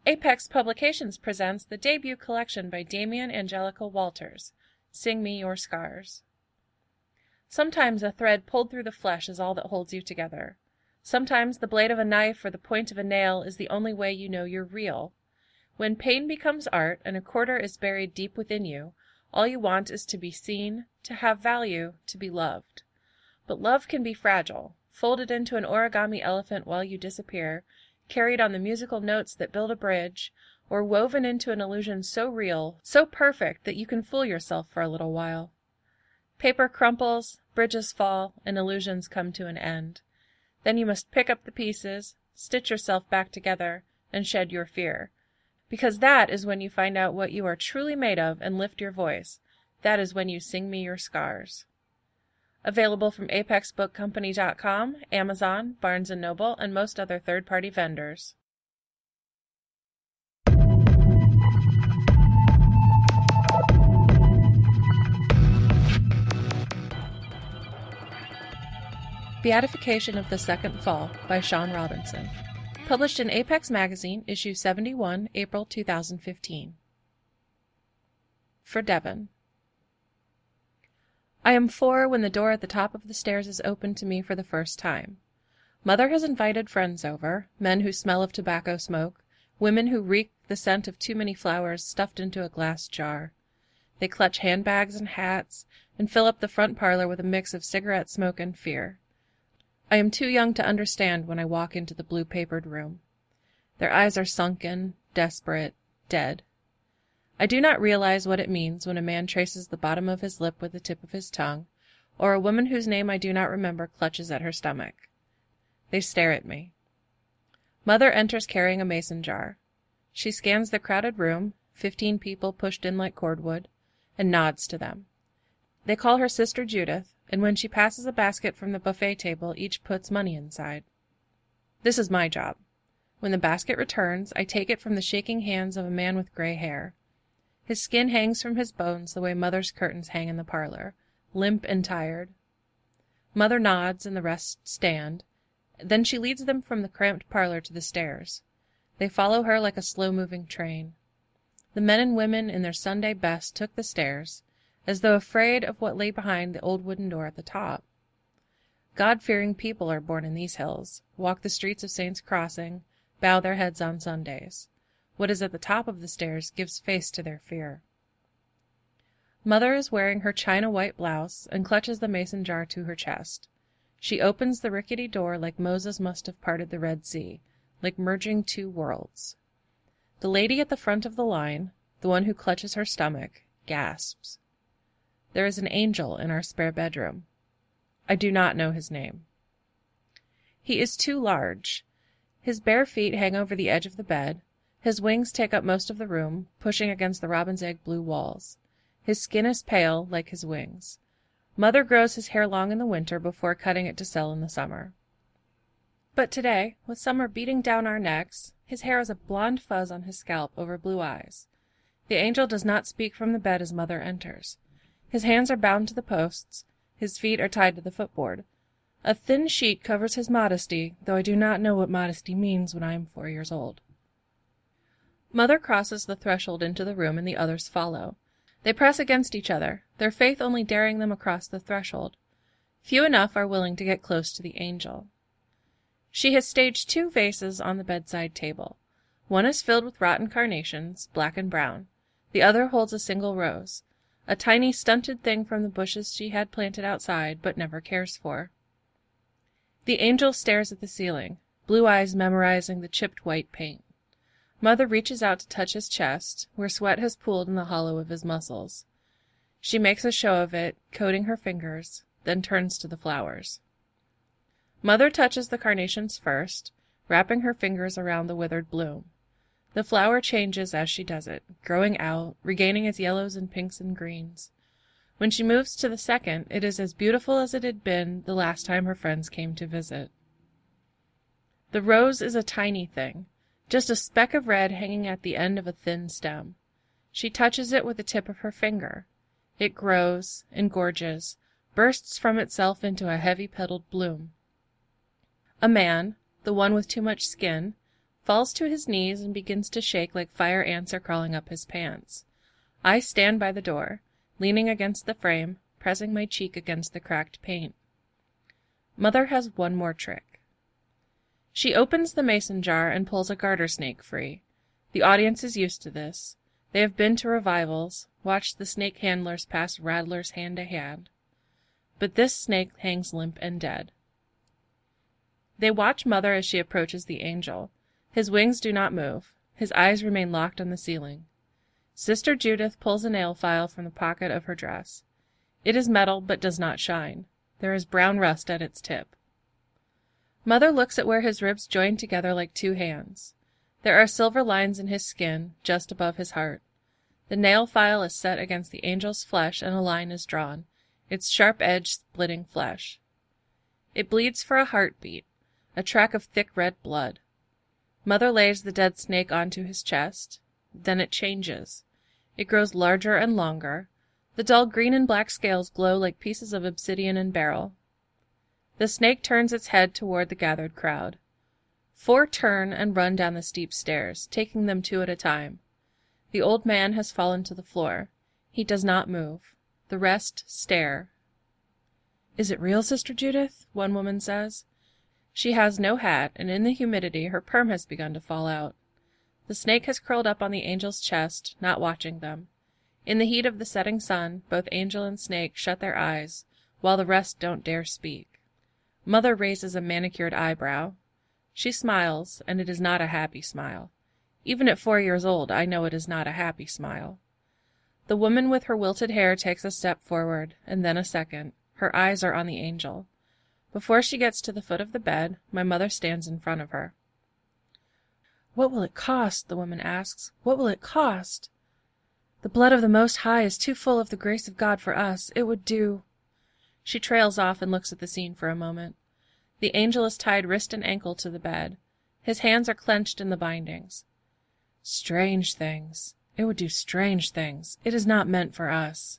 Apex Publications presents the debut collection by Damian Angelica Walters, Sing Me Your Scars. Sometimes a thread pulled through the flesh is all that holds you together. Sometimes the blade of a knife or the point of a nail is the only way you know you're real. When pain becomes art and a quarter is buried deep within you, all you want is to be seen, to have value, to be loved. But love can be fragile, folded into an origami elephant while you disappear, carried on the musical notes that build a bridge, or woven into an illusion so real, so perfect that you can fool yourself for a little while. Paper crumples, bridges fall, and illusions come to an end. Then you must pick up the pieces, stitch yourself back together, and shed your fear. Because that is when you find out what you are truly made of and lift your voice. That is when you sing me your scars. Available from apexbookcompany.com, Amazon, Barnes & Noble, and most other third-party vendors. Beatification of the Second Fall by Sean Robinson. Published in Apex Magazine, issue 71, April 2015. For Devon. I am 4 when the door at the top of the stairs is opened to me for the first time. Mother has invited friends over, men who smell of tobacco smoke, women who reek the scent of too many flowers stuffed into a glass jar. They clutch handbags and hats, and fill up the front parlor with a mix of cigarette smoke and fear. I am too young to understand when I walk into the blue-papered room. Their eyes are sunken, desperate, dead. I do not realize what it means when a man traces the bottom of his lip with the tip of his tongue, or a woman whose name I do not remember clutches at her stomach. They stare at me. Mother enters carrying a mason jar. She scans the crowded room, 15 people pushed in like cordwood, and nods to them. They call her Sister Judith, and when she passes a basket from the buffet table, each puts money inside. This is my job. When the basket returns, I take it from the shaking hands of a man with gray hair. His skin hangs from his bones the way Mother's curtains hang in the parlor, limp and tired. Mother nods, and the rest stand. Then she leads them from the cramped parlor to the stairs. They follow her like a slow-moving train. The men and women in their Sunday best took the stairs, as though afraid of what lay behind the old wooden door at the top. God-fearing people are born in these hills, walk the streets of Saints' Crossing, bow their heads on Sundays. What is at the top of the stairs gives face to their fear. Mother is wearing her china-white blouse and clutches the mason jar to her chest. She opens the rickety door like Moses must have parted the Red Sea, like merging two worlds. The lady at the front of the line, the one who clutches her stomach, gasps. There is an angel in our spare bedroom. I do not know his name. He is too large. His bare feet hang over the edge of the bed. His wings take up most of the room, pushing against the robin's egg blue walls. His skin is pale, like his wings. Mother grows his hair long in the winter before cutting it to sell in the summer. But today, with summer beating down our necks, his hair is a blonde fuzz on his scalp over blue eyes. The angel does not speak from the bed as Mother enters. His hands are bound to the posts. His feet are tied to the footboard. A thin sheet covers his modesty, though I do not know what modesty means when I am 4 years old. Mother crosses the threshold into the room, and the others follow. They press against each other, their faith only daring them across the threshold. Few enough are willing to get close to the angel. She has staged 2 vases on the bedside table. One is filled with rotten carnations, black and brown. The other holds a single rose, a tiny stunted thing from the bushes she had planted outside but never cares for. The angel stares at the ceiling, blue eyes memorizing the chipped white paint. Mother reaches out to touch his chest, where sweat has pooled in the hollow of his muscles. She makes a show of it, coating her fingers, then turns to the flowers. Mother touches the carnations first, wrapping her fingers around the withered bloom. The flower changes as she does it, growing out, regaining its yellows and pinks and greens. When she moves to the second, it is as beautiful as it had been the last time her friends came to visit. The rose is a tiny thing, just a speck of red hanging at the end of a thin stem. She touches it with the tip of her finger. It grows, engorges, bursts from itself into a heavy-petaled bloom. A man, the one with too much skin, falls to his knees and begins to shake like fire ants are crawling up his pants. I stand by the door, leaning against the frame, pressing my cheek against the cracked paint. Mother has one more trick. She opens the mason jar and pulls a garter snake free. The audience is used to this. They have been to revivals, watched the snake handlers pass rattlers hand to hand. But this snake hangs limp and dead. They watch Mother as she approaches the angel. His wings do not move. His eyes remain locked on the ceiling. Sister Judith pulls a nail file from the pocket of her dress. It is metal but does not shine. There is brown rust at its tip. Mother looks at where his ribs join together like two hands. There are silver lines in his skin, just above his heart. The nail file is set against the angel's flesh and a line is drawn, its sharp edge splitting flesh. It bleeds for a heartbeat, a track of thick red blood. Mother lays the dead snake onto his chest. Then it changes. It grows larger and longer. The dull green and black scales glow like pieces of obsidian and beryl. The snake turns its head toward the gathered crowd. 4 turn and run down the steep stairs, taking them 2 at a time. The old man has fallen to the floor. He does not move. The rest stare. "Is it real, Sister Judith?" one woman says. She has no hat, and in the humidity her perm has begun to fall out. The snake has curled up on the angel's chest, not watching them. In the heat of the setting sun, both angel and snake shut their eyes, while the rest don't dare speak. Mother raises a manicured eyebrow. She smiles, and it is not a happy smile. Even at 4 years old, I know it is not a happy smile. The woman with her wilted hair takes a step forward, and then a second. Her eyes are on the angel. Before she gets to the foot of the bed, my mother stands in front of her. "What will it cost?" the woman asks. "What will it cost?" "The blood of the Most High is too full of the grace of God for us. It would do—" She trails off and looks at the scene for a moment. The angel is tied wrist and ankle to the bed. His hands are clenched in the bindings. "Strange things. It would do strange things. It is not meant for us."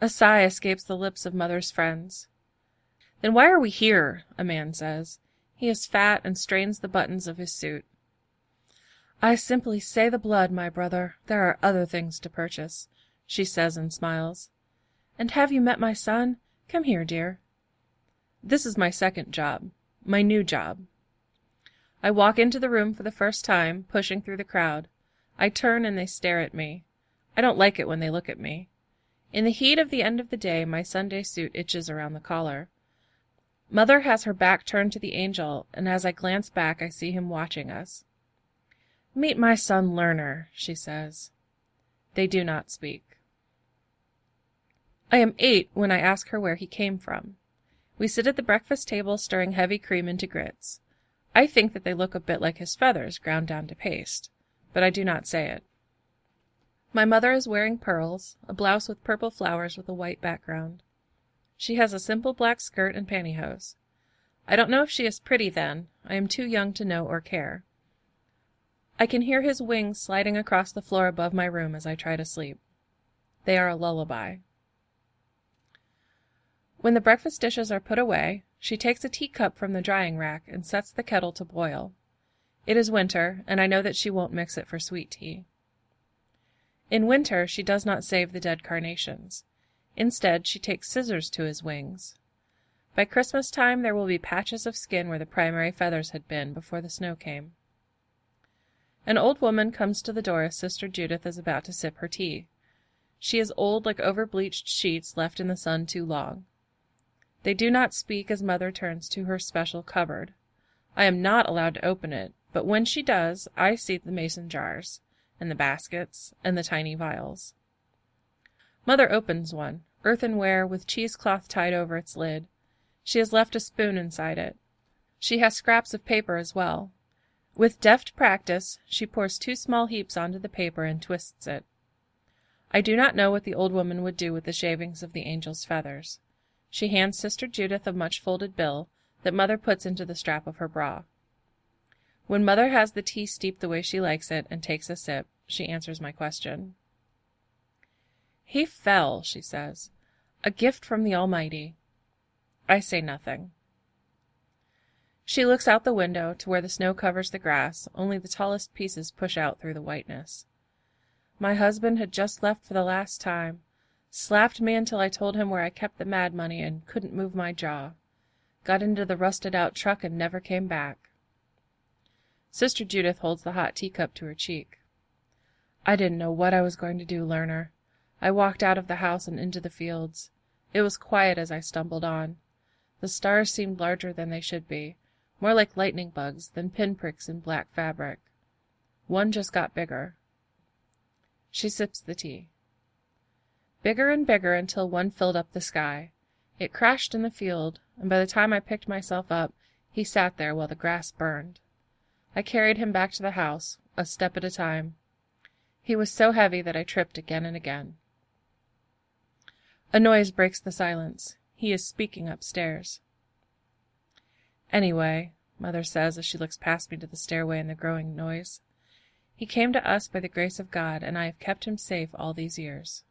A sigh escapes the lips of Mother's friends. "Then why are we here?" a man says. He is fat and strains the buttons of his suit. "I simply say the blood, my brother. There are other things to purchase," she says and smiles. "And have you met my son? Come here, dear." This is my second job. My new job. I walk into the room for the first time, pushing through the crowd. I turn and they stare at me. I don't like it when they look at me. In the heat of the end of the day, my Sunday suit itches around the collar. Mother has her back turned to the angel, and as I glance back, I see him watching us. "Meet my son Lerner," she says. They do not speak. I am 8 when I ask her where he came from. We sit at the breakfast table stirring heavy cream into grits. I think that they look a bit like his feathers ground down to paste, but I do not say it. My mother is wearing pearls, a blouse with purple flowers with a white background. She has a simple black skirt and pantyhose. I don't know if she is pretty then. I am too young to know or care. I can hear his wings sliding across the floor above my room as I try to sleep. They are a lullaby. When the breakfast dishes are put away, she takes a teacup from the drying rack and sets the kettle to boil. It is winter, and I know that she won't mix it for sweet tea. In winter, she does not save the dead carnations. Instead, she takes scissors to his wings. By Christmas time, there will be patches of skin where the primary feathers had been before the snow came. An old woman comes to the door as Sister Judith is about to sip her tea. She is old like over-bleached sheets left in the sun too long. They do not speak as Mother turns to her special cupboard. I am not allowed to open it, but when she does, I see the mason jars, and the baskets, and the tiny vials. Mother opens one, earthenware with cheesecloth tied over its lid. She has left a spoon inside it. She has scraps of paper as well. With deft practice, she pours 2 small heaps onto the paper and twists it. I do not know what the old woman would do with the shavings of the angel's feathers. She hands Sister Judith a much-folded bill that Mother puts into the strap of her bra. When Mother has the tea steeped the way she likes it and takes a sip, she answers my question. "He fell," she says. "A gift from the Almighty." I say nothing. She looks out the window to where the snow covers the grass, only the tallest pieces push out through the whiteness. My husband had just left for the last time, slapped me until I told him where I kept the mad money and couldn't move my jaw. Got into the rusted-out truck and never came back. Sister Judith holds the hot teacup to her cheek. I didn't know what I was going to do, Lerner. I walked out of the house and into the fields. It was quiet as I stumbled on. The stars seemed larger than they should be, more like lightning bugs than pinpricks in black fabric. One just got bigger. She sips the tea. Bigger and bigger until one filled up the sky. It crashed in the field, and by the time I picked myself up, he sat there while the grass burned. I carried him back to the house, a step at a time. He was so heavy that I tripped again and again. A noise breaks the silence. He is speaking upstairs. Anyway, Mother says as she looks past me to the stairway and the growing noise, he came to us by the grace of God, and I have kept him safe all these years.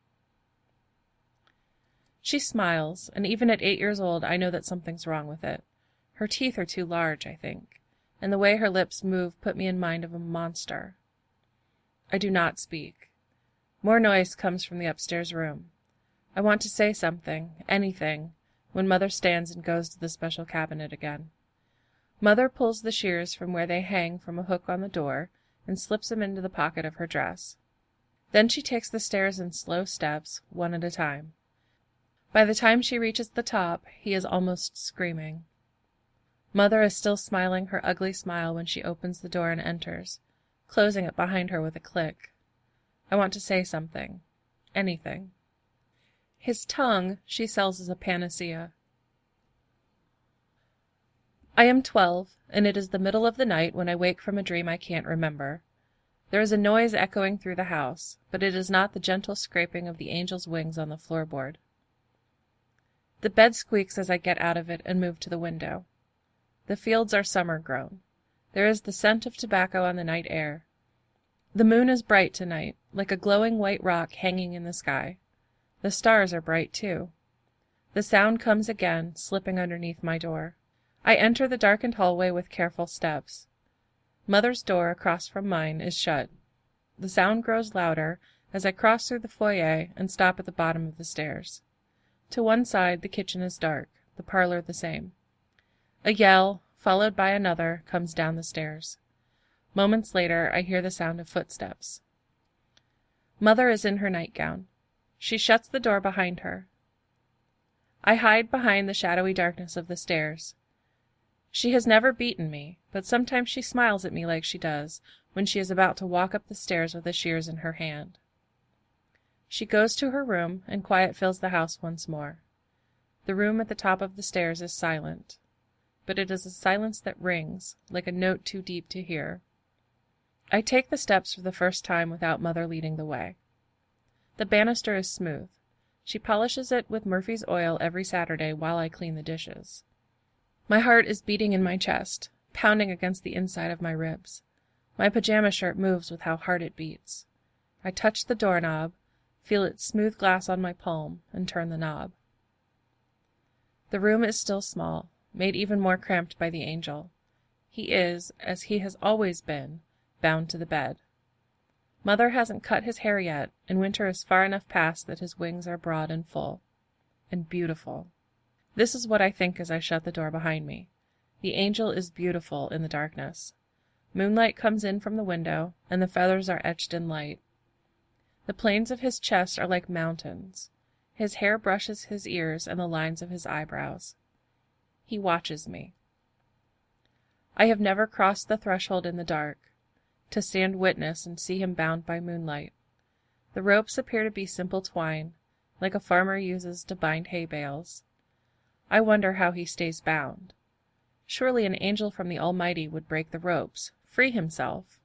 She smiles, and even at 8 years old I know that something's wrong with it. Her teeth are too large, I think, and the way her lips move put me in mind of a monster. I do not speak. More noise comes from the upstairs room. I want to say something, anything, when Mother stands and goes to the special cabinet again. Mother pulls the shears from where they hang from a hook on the door and slips them into the pocket of her dress. Then she takes the stairs in slow steps, one at a time. By the time she reaches the top, he is almost screaming. Mother is still smiling her ugly smile when she opens the door and enters, closing it behind her with a click. I want to say something. Anything. His tongue she sells as a panacea. I am 12, and it is the middle of the night when I wake from a dream I can't remember. There is a noise echoing through the house, but it is not the gentle scraping of the angel's wings on the floorboard. The bed squeaks as I get out of it and move to the window. The fields are summer-grown. There is the scent of tobacco on the night air. The moon is bright tonight, like a glowing white rock hanging in the sky. The stars are bright, too. The sound comes again, slipping underneath my door. I enter the darkened hallway with careful steps. Mother's door, across from mine, is shut. The sound grows louder as I cross through the foyer and stop at the bottom of the stairs. To one side, the kitchen is dark, the parlor the same. A yell, followed by another, comes down the stairs. Moments later, I hear the sound of footsteps. Mother is in her nightgown. She shuts the door behind her. I hide behind the shadowy darkness of the stairs. She has never beaten me, but sometimes she smiles at me like she does when she is about to walk up the stairs with the shears in her hand. She goes to her room, and quiet fills the house once more. The room at the top of the stairs is silent, but it is a silence that rings, like a note too deep to hear. I take the steps for the first time without Mother leading the way. The banister is smooth. She polishes it with Murphy's oil every Saturday while I clean the dishes. My heart is beating in my chest, pounding against the inside of my ribs. My pajama shirt moves with how hard it beats. I touch the doorknob, feel its smooth glass on my palm, and turn the knob. The room is still small, made even more cramped by the angel. He is, as he has always been, bound to the bed. Mother hasn't cut his hair yet, and winter is far enough past that his wings are broad and full. And beautiful. This is what I think as I shut the door behind me. The angel is beautiful in the darkness. Moonlight comes in from the window, and the feathers are etched in light. The planes of his chest are like mountains. His hair brushes his ears and the lines of his eyebrows. He watches me. I have never crossed the threshold in the dark, to stand witness and see him bound by moonlight. The ropes appear to be simple twine, like a farmer uses to bind hay bales. I wonder how he stays bound. Surely an angel from the Almighty would break the ropes, free himself.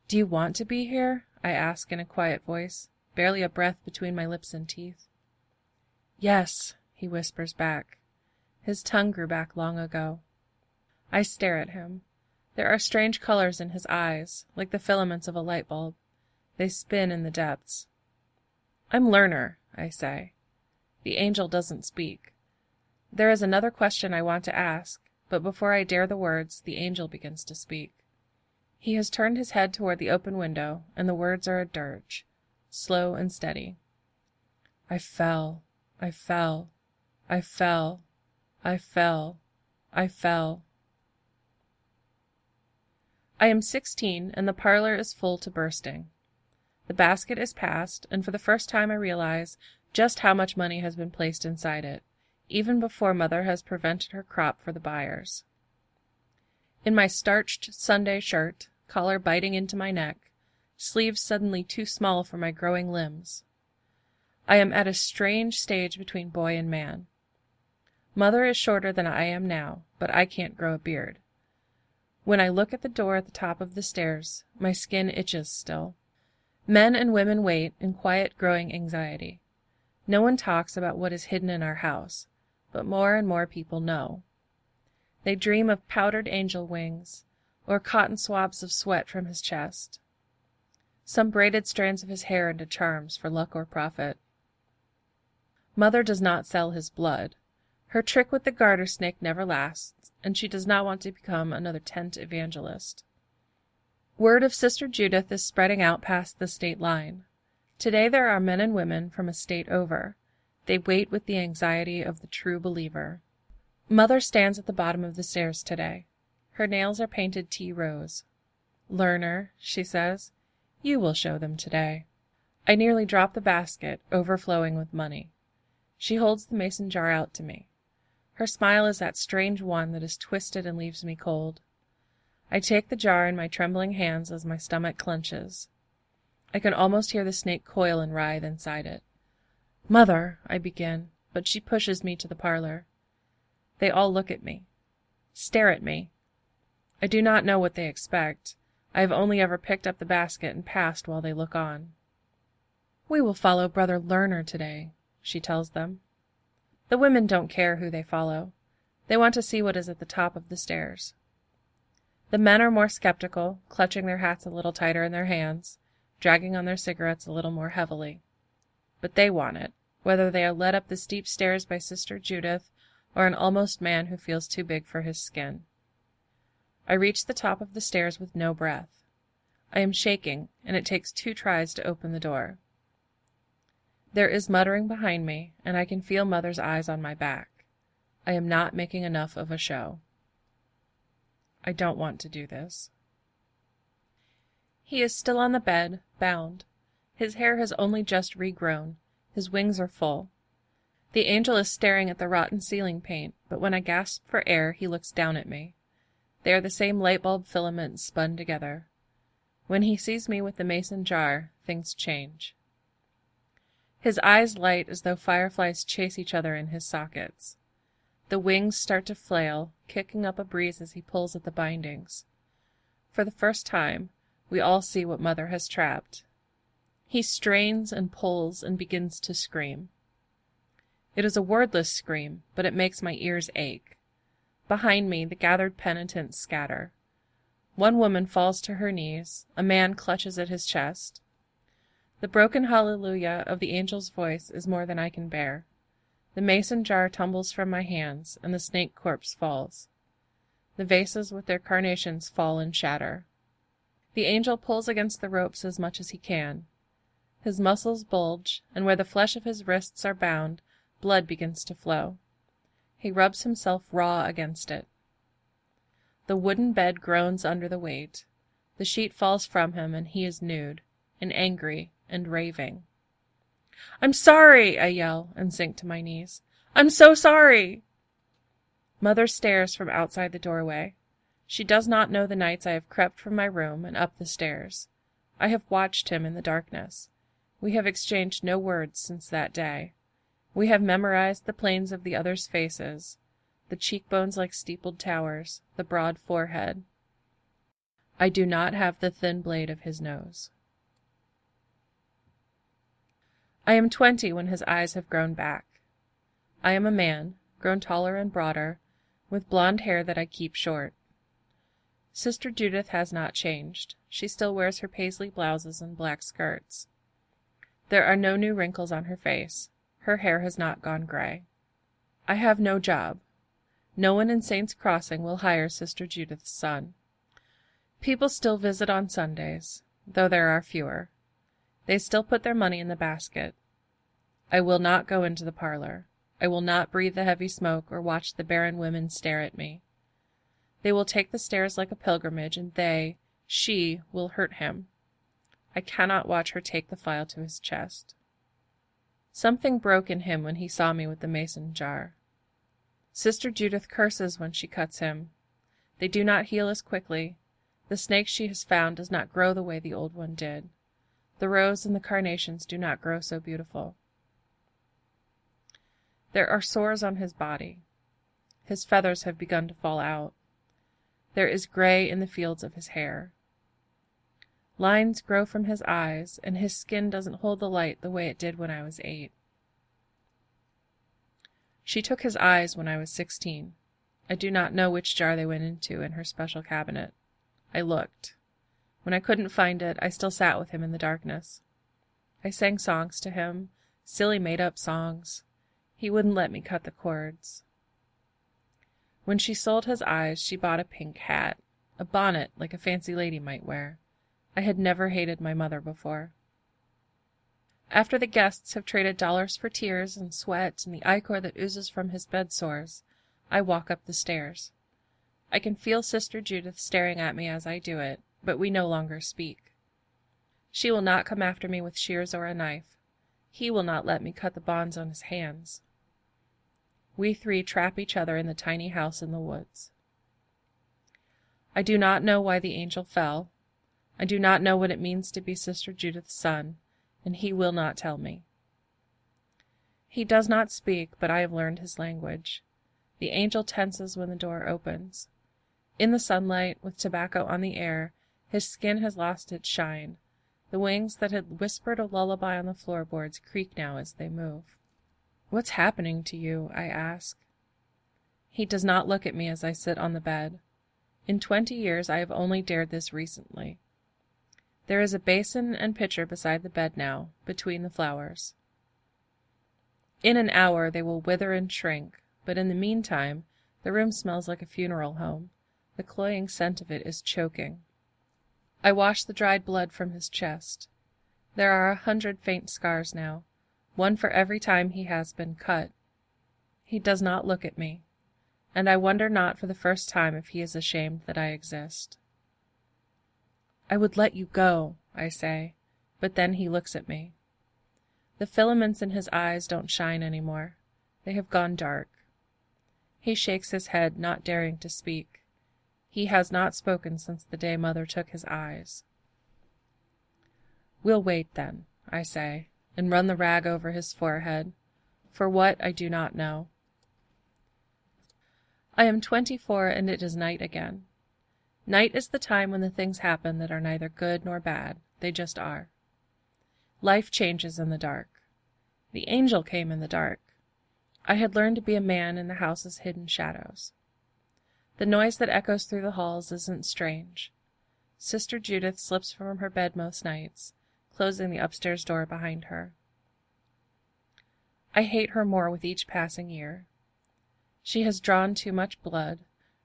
"Do you want to be here?" I ask in a quiet voice, barely a breath between my lips and teeth. "Yes," he whispers back. His tongue grew back long ago. I stare at him. There are strange colors in his eyes, like the filaments of a light bulb. They spin in the depths. "I'm Lerner," I say. The angel doesn't speak. There is another question I want to ask, but before I dare the words, the angel begins to speak. He has turned his head toward the open window, and the words are a dirge, slow and steady. I fell, I fell, I fell, I fell, I fell. I am 16, and the parlor is full to bursting. The basket is passed, and for the first time I realize just how much money has been placed inside it, even before Mother has prevented her crop for the buyers. In my starched Sunday shirt, collar biting into my neck, sleeves suddenly too small for my growing limbs, I am at a strange stage between boy and man. Mother is shorter than I am now, but I can't grow a beard. When I look at the door at the top of the stairs, my skin itches still. Men and women wait in quiet growing anxiety. No one talks about what is hidden in our house, but more and more people know. They dream of powdered angel wings, or cotton swabs of sweat from his chest, some braided strands of his hair into charms for luck or profit. Mother does not sell his blood. Her trick with the garter snake never lasts, and she does not want to become another tent evangelist. Word of Sister Judith is spreading out past the state line. Today there are men and women from a state over. They wait with the anxiety of the true believer. Mother stands at the bottom of the stairs today. Her nails are painted tea rose. "Learner," she says, "you will show them today." I nearly drop the basket, overflowing with money. She holds the mason jar out to me. Her smile is that strange one that is twisted and leaves me cold. I take the jar in my trembling hands as my stomach clenches. I can almost hear the snake coil and writhe inside it. "Mother," I begin, but she pushes me to the parlor. They all look at me, stare at me. I do not know what they expect. I have only ever picked up the basket and passed while they look on. "We will follow Brother Learner today," she tells them. The women don't care who they follow. They want to see what is at the top of the stairs. The men are more skeptical, clutching their hats a little tighter in their hands, dragging on their cigarettes a little more heavily. But they want it, whether they are led up the steep stairs by Sister Judith or an almost man who feels too big for his skin. I reach the top of the stairs with no breath. I am shaking, and it takes 2 tries to open the door. There is muttering behind me, and I can feel Mother's eyes on my back. I am not making enough of a show. I don't want to do this. He is still on the bed, bound. His hair has only just regrown. His wings are full. The angel is staring at the rotten ceiling paint, but when I gasp for air, he looks down at me. They are the same light bulb filaments spun together. When he sees me with the mason jar, things change. His eyes light as though fireflies chase each other in his sockets. The wings start to flail, kicking up a breeze as he pulls at the bindings. For the first time, we all see what Mother has trapped. He strains and pulls and begins to scream. It is a wordless scream, but it makes my ears ache. Behind me, the gathered penitents scatter. One woman falls to her knees. A man clutches at his chest. The broken hallelujah of the angel's voice is more than I can bear. The mason jar tumbles from my hands, and the snake corpse falls. The vases with their carnations fall and shatter. The angel pulls against the ropes as much as he can. His muscles bulge, and where the flesh of his wrists are bound, blood begins to flow. He rubs himself raw against it. The wooden bed groans under the weight. The sheet falls from him, and he is nude, and angry, and raving. "I'm sorry!" I yell, and sink to my knees. "I'm so sorry!" Mother stares from outside the doorway. She does not know the nights I have crept from my room and up the stairs. I have watched him in the darkness. We have exchanged no words since that day. We have memorized the planes of the others' faces, the cheekbones like steepled towers, the broad forehead. I do not have the thin blade of his nose. I am 20 when his eyes have grown back. I am a man, grown taller and broader, with blonde hair that I keep short. Sister Judith has not changed. She still wears her paisley blouses and black skirts. There are no new wrinkles on her face. Her hair has not gone gray. I have no job. No one in Saints Crossing will hire Sister Judith's son. People still visit on Sundays, though there are fewer. They still put their money in the basket. I will not go into the parlor. I will not breathe the heavy smoke or watch the barren women stare at me. They will take the stairs like a pilgrimage, and she, will hurt him. I cannot watch her take the file to his chest. Something broke in him when he saw me with the mason jar. Sister Judith curses when she cuts him. They do not heal as quickly. The snake she has found does not grow the way the old one did. The rose and the carnations do not grow so beautiful. There are sores on his body. His feathers have begun to fall out. There is gray in the fields of his hair. Lines grow from his eyes, and his skin doesn't hold the light the way it did when I was 8. She took his eyes when I was 16. I do not know which jar they went into in her special cabinet. I looked. When I couldn't find it, I still sat with him in the darkness. I sang songs to him, silly made-up songs. He wouldn't let me cut the cords. When she sold his eyes, she bought a pink hat, a bonnet like a fancy lady might wear. I had never hated my mother before. After the guests have traded dollars for tears and sweat and the ichor that oozes from his bed sores, I walk up the stairs. I can feel Sister Judith staring at me as I do it, but we no longer speak. She will not come after me with shears or a knife. He will not let me cut the bonds on his hands. We 3 trap each other in the tiny house in the woods. I do not know why the angel fell. I do not know what it means to be Sister Judith's son, and he will not tell me. He does not speak, but I have learned his language. The angel tenses when the door opens. In the sunlight, with tobacco on the air, his skin has lost its shine. The wings that had whispered a lullaby on the floorboards creak now as they move. "What's happening to you?" I ask. He does not look at me as I sit on the bed. In 20 years I have only dared this recently. There is a basin and pitcher beside the bed now, between the flowers. In an hour they will wither and shrink, but in the meantime the room smells like a funeral home. The cloying scent of it is choking. I wash the dried blood from his chest. There are 100 faint scars now, one for every time he has been cut. He does not look at me, and I wonder not for the first time if he is ashamed that I exist. "I would let you go," I say, but then he looks at me. The filaments in his eyes don't shine anymore. They have gone dark. He shakes his head, not daring to speak. He has not spoken since the day Mother took his eyes. "We'll wait, then," I say, and run the rag over his forehead. For what, I do not know. I am 24, and it is night again. Night is the time when the things happen that are neither good nor bad. They just are. Life changes in the dark. The angel came in the dark. I had learned to be a man in the house's hidden shadows. The noise that echoes through the halls isn't strange. Sister Judith slips from her bed most nights, closing the upstairs door behind her. I hate her more with each passing year. She has drawn too much blood.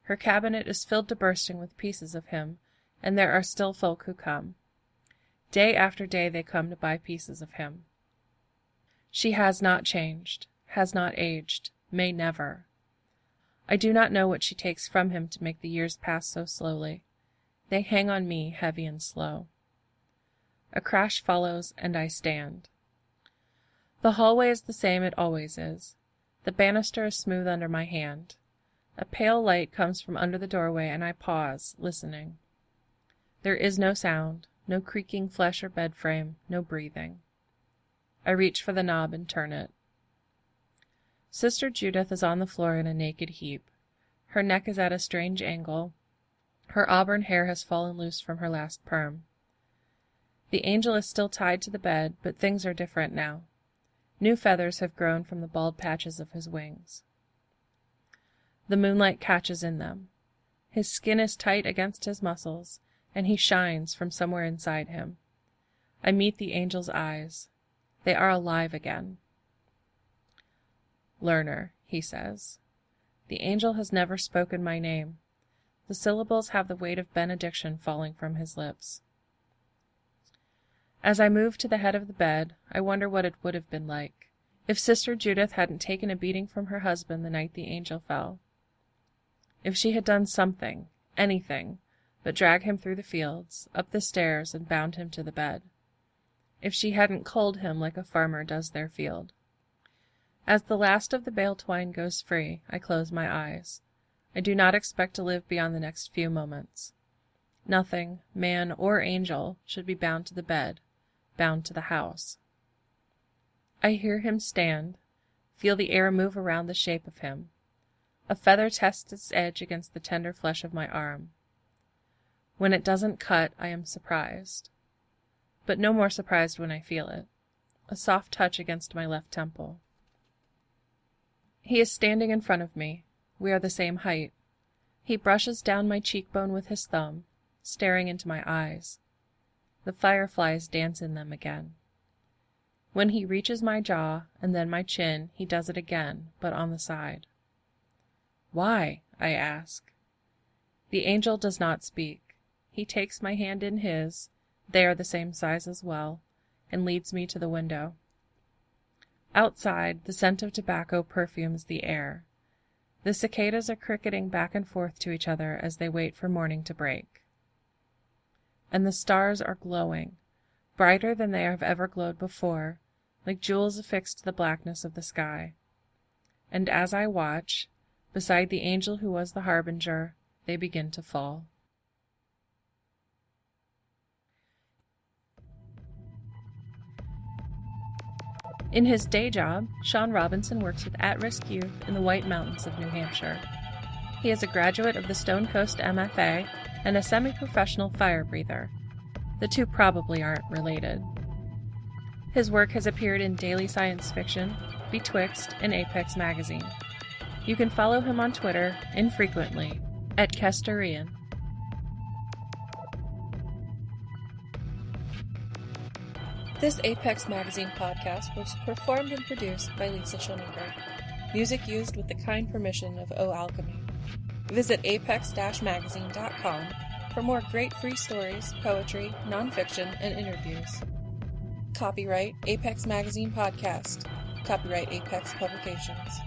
Her cabinet is filled to bursting with pieces of him, and there are still folk who come. Day after day they come to buy pieces of him. She has not changed, has not aged, may never. I do not know what she takes from him to make the years pass so slowly. They hang on me heavy and slow. A crash follows, and I stand. The hallway is the same it always is. The banister is smooth under my hand. A pale light comes from under the doorway, and I pause, listening. There is no sound, no creaking flesh or bed frame, no breathing. I reach for the knob and turn it. Sister Judith is on the floor in a naked heap. Her neck is at a strange angle. Her auburn hair has fallen loose from her last perm. The angel is still tied to the bed, but things are different now. New feathers have grown from the bald patches of his wings. The moonlight catches in them. His skin is tight against his muscles, and he shines from somewhere inside him. I meet the angel's eyes. They are alive again. "Learner," he says. The angel has never spoken my name. The syllables have the weight of benediction falling from his lips. As I move to the head of the bed, I wonder what it would have been like if Sister Judith hadn't taken a beating from her husband the night the angel fell. If she had done something, anything, but drag him through the fields, up the stairs, and bound him to the bed. If she hadn't culled him like a farmer does their field. As the last of the bale twine goes free, I close my eyes. I do not expect to live beyond the next few moments. Nothing, man or angel, should be bound to the bed, bound to the house. I hear him stand, feel the air move around the shape of him. A feather tests its edge against the tender flesh of my arm. When it doesn't cut, I am surprised. But no more surprised when I feel it. A soft touch against my left temple. He is standing in front of me. We are the same height. He brushes down my cheekbone with his thumb, staring into my eyes. The fireflies dance in them again. When he reaches my jaw and then my chin, he does it again, but on the side. Why? I ask. The angel does not speak. He takes my hand in his, they are the same size as well, and leads me to the window. Outside, the scent of tobacco perfumes the air. The cicadas are cricketing back and forth to each other as they wait for morning to break. And the stars are glowing, brighter than they have ever glowed before, like jewels affixed to the blackness of the sky. And as I watch, beside the angel who was the harbinger, they begin to fall. In his day job, Sean Robinson works with at-risk youth in the White Mountains of New Hampshire. He is a graduate of the Stone Coast MFA and a semi-professional fire breather. The two probably aren't related. His work has appeared in Daily Science Fiction, Betwixt, and Apex Magazine. You can follow him on Twitter, infrequently, @Kesterian. This Apex Magazine podcast was performed and produced by Lisa Schoninger. Music used with the kind permission of Alchemy. Visit apex-magazine.com for more great free stories, poetry, nonfiction, and interviews. Copyright Apex Magazine Podcast. Copyright Apex Publications.